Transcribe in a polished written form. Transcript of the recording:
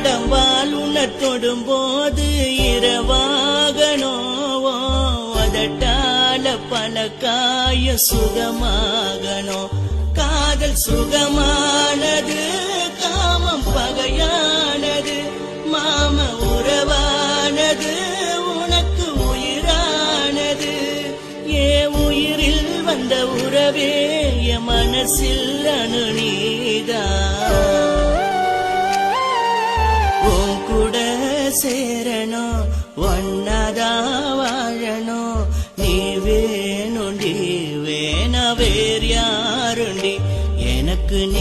உடம்பால் உன்னை தொடும்போது இரவாகனோ அதட்டால பல காய சுகமாகனோ காதல் சுகமானது காமம் பகையானது மாம உறவானது உனக்கு உயிரானது ஏ உயிரில் வந்த உறவே என் மனசில் அணுநீதா உன் கூட சேரணும் ஒன்னதா வாழணும் நீ வேணுண்டி வேண வேறு யாருண்டி எனக்கு நீ